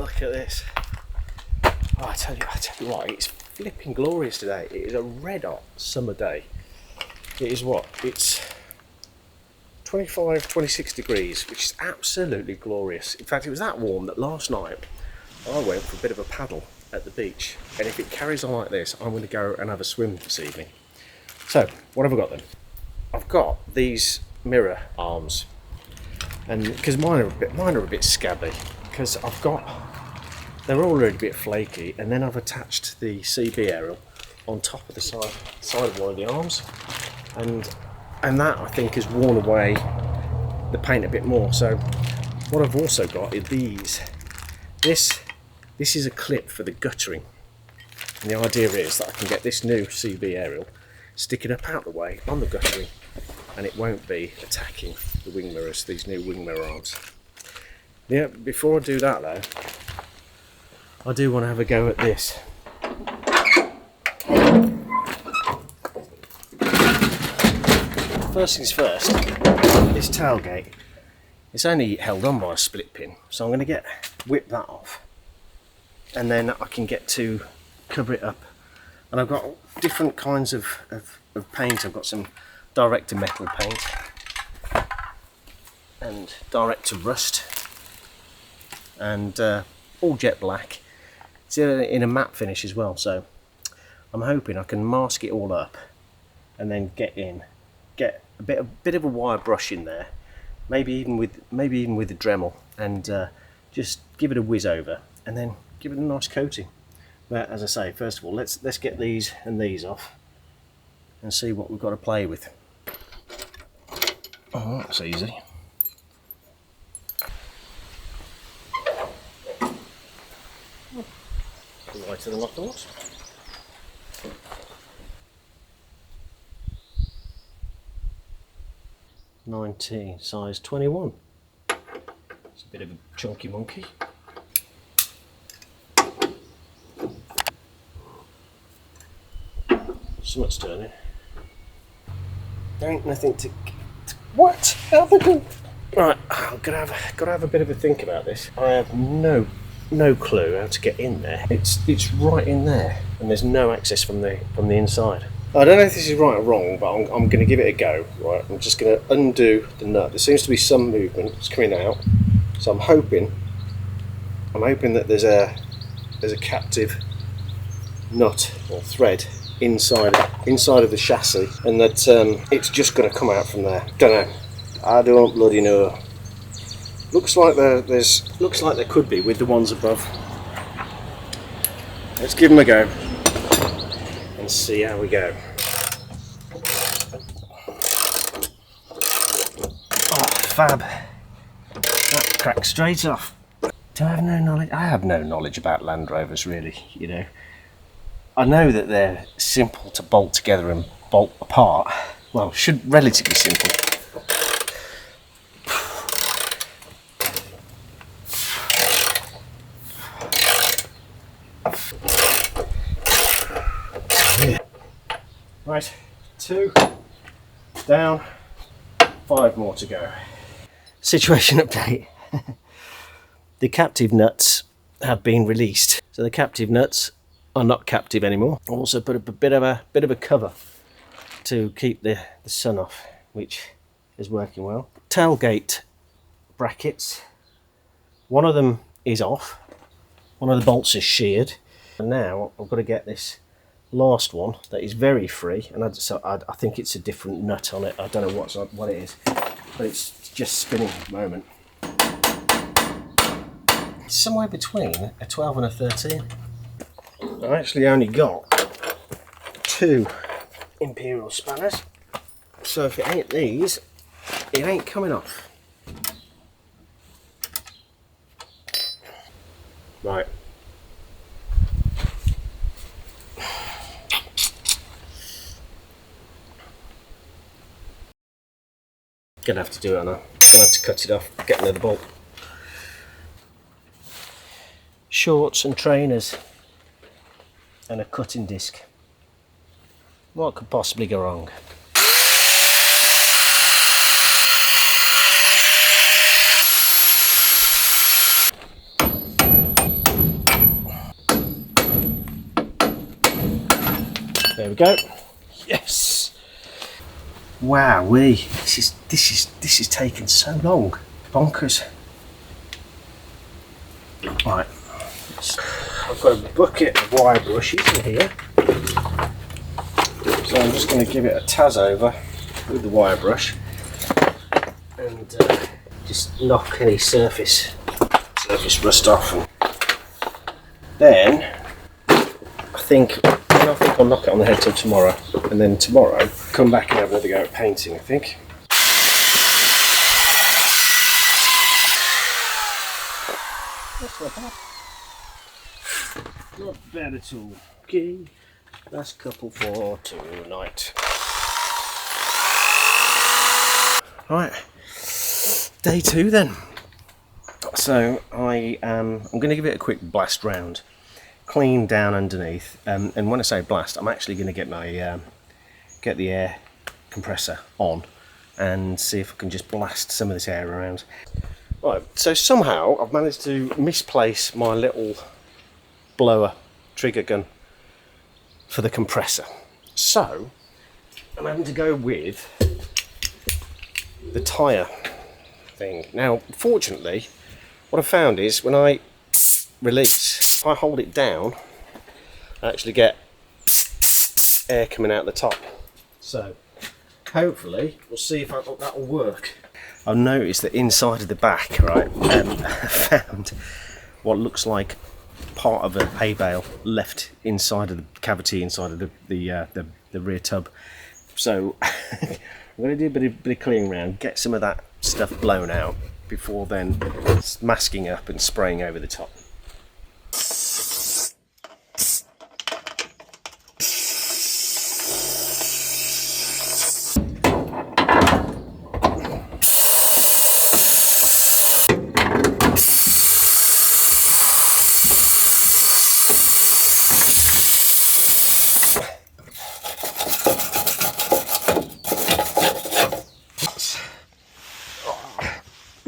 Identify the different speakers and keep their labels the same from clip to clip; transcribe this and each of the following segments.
Speaker 1: Look at this. Oh, I tell you what, it's flipping glorious today. It is a red hot summer day. It is what? It's 25, 26 degrees, which is absolutely glorious. In fact, it was that warm that last night I went for a bit of a paddle at the beach. And if it carries on like this, I'm going to go and have a swim this evening. So, what have I got then? I've got these mirror arms. And because mine are a bit scabby, because they're already a bit flaky, and then I've attached the CB aerial on top of the side of one of the arms, and that I think has worn away the paint a bit more. So what I've also got is these. This is a clip for the guttering, and the idea is that I can get this new CB aerial sticking up out the way on the guttering, and it won't be attacking the wing mirrors, these new wing mirror arms. Yeah, before I do that though, I do want to have a go at this. First things first, this tailgate, it's only held on by a split pin, so I'm going to whip that off, and then I can get to cover it up. And I've got different kinds of paint. I've got some direct to metal paint and direct to rust, and all jet black. It's in a matte finish as well, so I'm hoping I can mask it all up and then get a bit of a wire brush in there, maybe even with the Dremel, and just give it a whiz over and then give it a nice coating. But as I say, first of all, let's get these and these off and see what we've got to play with. Oh, that's easy. Lighter than I thought. $19, size 21. It's a bit of a chunky monkey. Something's turning. There ain't nothing to what? How they do? Right, I'm gonna have a bit of a think about this. I have no clue how to get in there. It's right in there, and there's no access from the inside. I don't know if this is right or wrong, but I'm going to give it a go. Right, I'm just going to undo the nut. There seems to be some movement. It's coming out, so I'm hoping that there's a captive nut or thread inside of the chassis, and that it's just going to come out from there. Don't know. I don't bloody know. Looks like there could be with the ones above. Let's give them a go and see how we go. Oh, fab! That cracked straight off. Do I have no knowledge? I have no knowledge about Land Rovers, really. You know, I know that they're simple to bolt together and bolt apart. Well, relatively simple. Right, 2 down, 5 more to go. Situation update. The captive nuts have been released. So the captive nuts are not captive anymore. I also put up a bit of a cover to keep the sun off, which is working well. Tailgate brackets. One of them is off. One of the bolts is sheared. And now I've got to get this last one that is very free, and I think it's a different nut on it. I don't know what it is, but it's just spinning at the moment. It's somewhere between a 12 and a 13. I actually only got 2 Imperial spanners, so if it ain't these, it ain't coming off. Right. Gonna have to do it now. Gonna have to cut it off, get another bolt. Shorts and trainers and a cutting disc. What could possibly go wrong? There we go. Yes. Wow, this is taking so long. Bonkers. Right. I've got a bucket of wire brushes in here. So I'm just going to give it a taz over with the wire brush and just knock any surface rust off. And then I think I'll knock it on the head till tomorrow, and then tomorrow come back and have another go at painting, I think. That's not bad. Not bad at all. Okay, last couple for tonight. Right, day 2 then. So I'm going to give it a quick blast round, clean down underneath, and when I say blast, I'm actually going to get my get the air compressor on and see if I can just blast some of this air around. Right, so somehow I've managed to misplace my little blower trigger gun for the compressor, so I'm having to go with the tyre thing. Now, fortunately, what I found is when I release, if I hold it down, I actually get air coming out the top. So hopefully we'll see if that will work. I've noticed that inside of the back, right, I found what looks like part of a hay bale left inside of the cavity inside of the rear tub. So I'm going to do a bit of cleaning around, get some of that stuff blown out before then masking up and spraying over the top.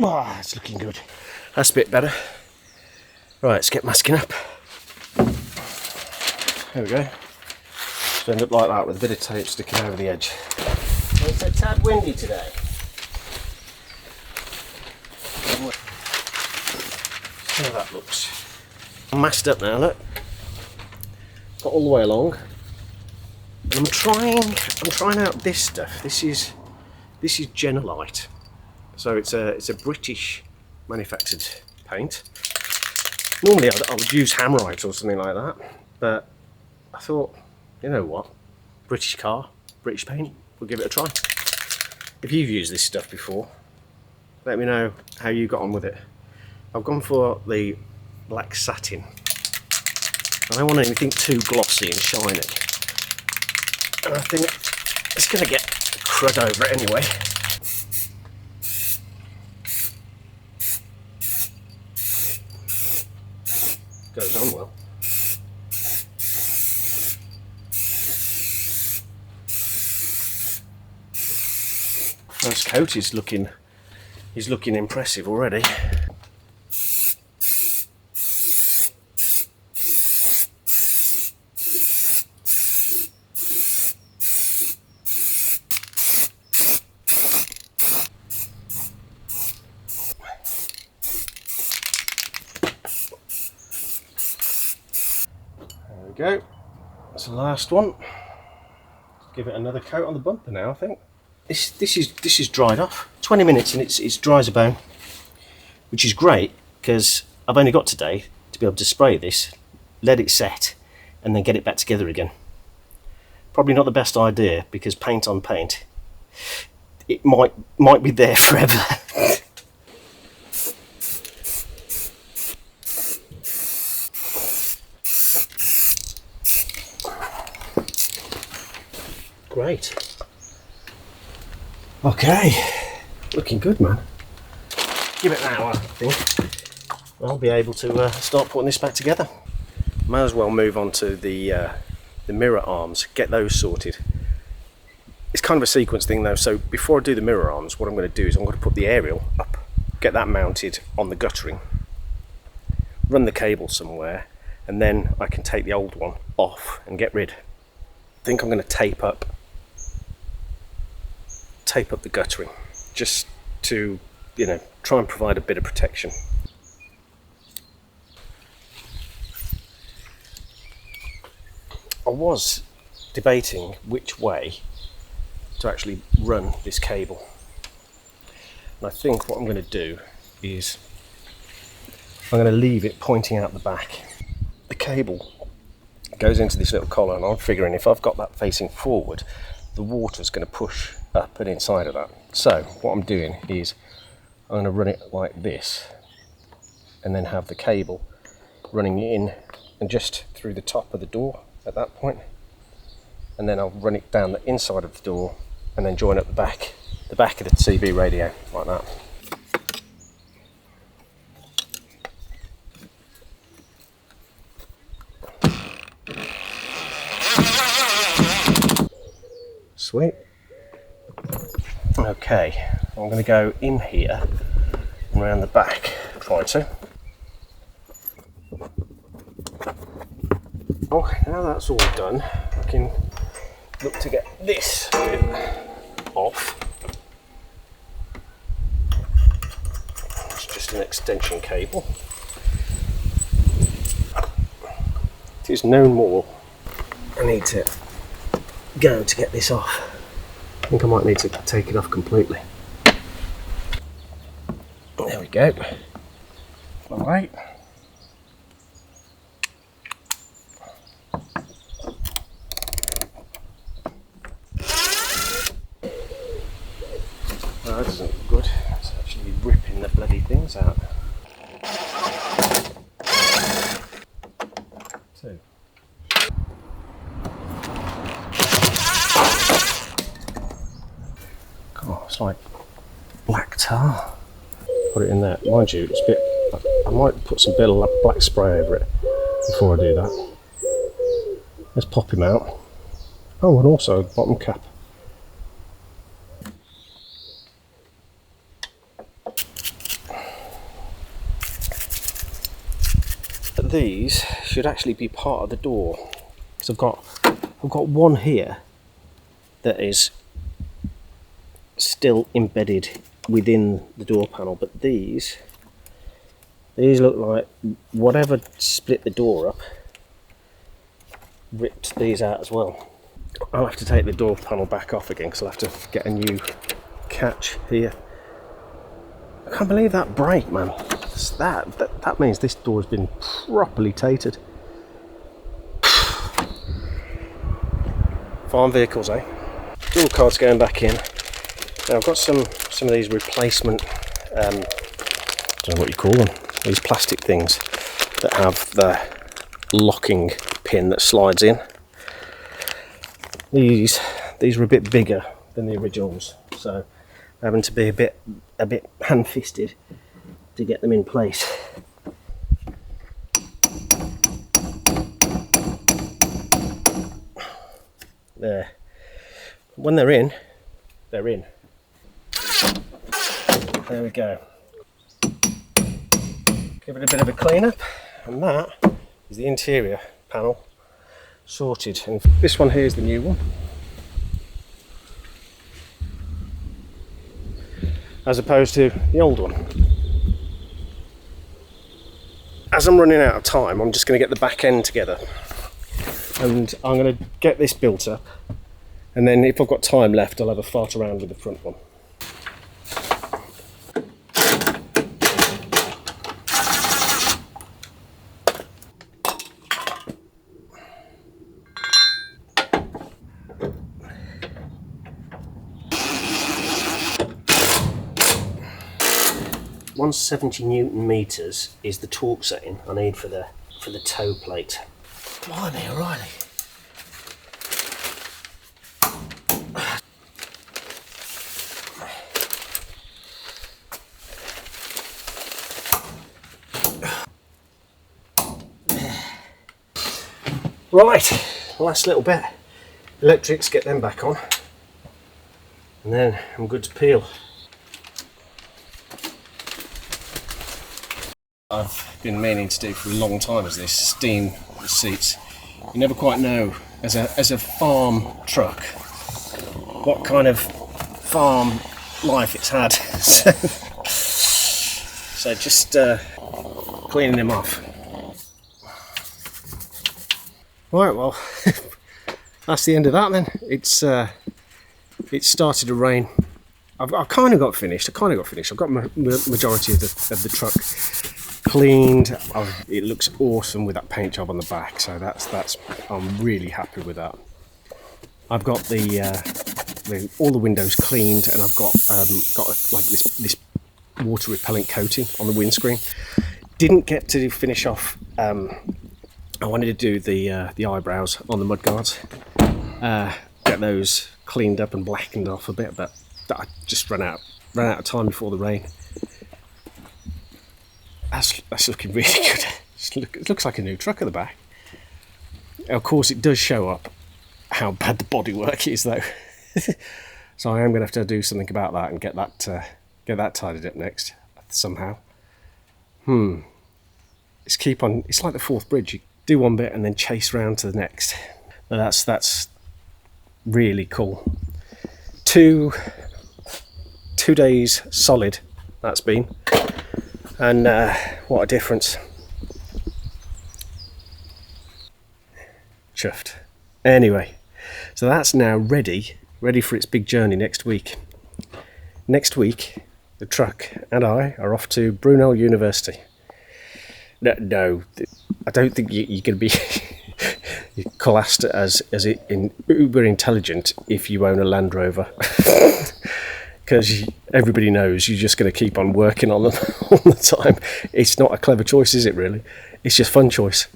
Speaker 1: Oh, it's looking good. That's a bit better. Right, let's get masking up. There we go. So end up like that with a bit of tape sticking over the edge. Well, it's a tad windy today. See how that looks. I'm masked up now, look. Got all the way along. And I'm trying out this stuff. This is Genolite. So it's a British manufactured paint. Normally I would use Hammerite or something like that, but I thought, you know what, British car, British paint, we'll give it a try. If you've used this stuff before, let me know how you got on with it. I've gone for the black satin. I don't want anything too glossy and shiny, and I think it's going to get crud over it anyway. Goes on well. First coat is looking impressive already. Go. That's the last one. Give it another coat on the bumper now, I think. This is dried off. 20 minutes and it's dry as a bone, which is great because I've only got today to be able to spray this, let it set, and then get it back together again. Probably not the best idea because paint on paint, it might be there forever. Great. Okay, looking good, man. Give it an hour, I think. I'll be able to start putting this back together. Might as well move on to the mirror arms, get those sorted. It's kind of a sequence thing though, so before I do the mirror arms, what I'm going to do is I'm going to put the aerial up, get that mounted on the guttering, run the cable somewhere, and then I can take the old one off and get rid. think I'm going to tape up the guttering, just to, you know, try and provide a bit of protection. I was debating which way to actually run this cable, and I think what I'm going to do is I'm going to leave it pointing out the back. The cable goes into this little collar, and I'm figuring if I've got that facing forward, the water's going to push up and inside of that. So what I'm doing is I'm going to run it like this, and then have the cable running in and just through the top of the door at that point, and then I'll run it down the inside of the door and then join up the back of the TV radio like that. Sweet. Okay, I'm going to go in here and around the back, try to. Oh, now that's all done, I can look to get this bit off. It's just an extension cable. It is no more. I need to go to get this off. I think I might need to take it off completely. There we go. Alright. No, that doesn't look good. It's actually ripping the bloody things out. Two. God, it's like black tar. Put it in there. Mind you, it's a bit. I might put some bit of black spray over it before I do that. Let's pop him out. Oh, and also bottom cap. But these should actually be part of the door, because I've got one here that is still embedded within the door panel, but these look like whatever split the door up ripped these out as well. I'll have to take the door panel back off again because I'll have to get a new catch here. I can't believe that break, man. That means this door has been properly tatered. Farm vehicles, eh? Door cards going back in. Now I've got some of these replacement, I don't know what you call them, these plastic things that have the locking pin that slides in. These were a bit bigger than the originals, so I'm having to be a bit hand-fisted to get them in place. There. When they're in, they're in. There we go. Give it a bit of a clean up, and that is the interior panel sorted. And this one here is the new one, as opposed to the old one. As I'm running out of time, I'm just going to get the back end together, and I'm going to get this built up, and then if I've got time left, I'll have a fart around with the front one. .170 Newton meters is the torque setting I need for the toe plate. Blimey, O'Reilly. Right, last little bit. Electrics, get them back on, and then I'm good to peel. I've been meaning to do for a long time is this, steam the seats You never quite know as a farm truck what kind of farm life it's had. So just cleaning them off. Right, well, that's the end of that then. It started to rain. I've kind of got finished. I've got majority of the truck cleaned. It looks awesome with that paint job on the back. So that's I'm really happy with that. I've got all the windows cleaned, and I've got like this water repellent coating on the windscreen. Didn't get to finish off. I wanted to do the eyebrows on the mudguards. Get those cleaned up and blackened off a bit, but I just ran out of time before the rain. That's looking really good. It looks like a new truck at the back. Of course, it does show up how bad the bodywork is, though. So I am going to have to do something about that and get that tidied up next somehow. It's like the Forth Bridge. You do one bit and then chase round to the next. But that's really cool. Two days solid that's been, and what a difference. Chuffed. Anyway, so that's now ready for its big journey next week. Next week, the truck and I are off to Brunel University. No, I don't think you're going to be classed as uber intelligent if you own a Land Rover, because everybody knows you're just going to keep on working on them all the time. It's not a clever choice, is it really? It's just fun choice.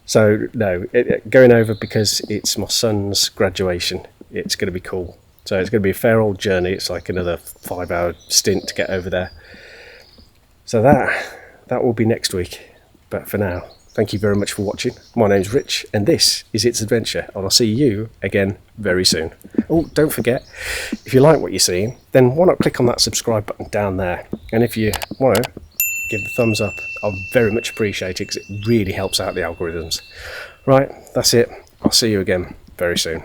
Speaker 1: So no, going over because it's my son's graduation. It's going to be cool. So it's going to be a fair old journey. It's like another 5-hour stint to get over there. So that will be next week. But for now, thank you very much for watching. My name's Rich, and this is It's Adventure, and I'll see you again very soon. Oh, don't forget, if you like what you're seeing, then why not click on that subscribe button down there? And if you want to give the thumbs up, I'll very much appreciate it, because it really helps out the algorithms. Right, that's it. I'll see you again very soon.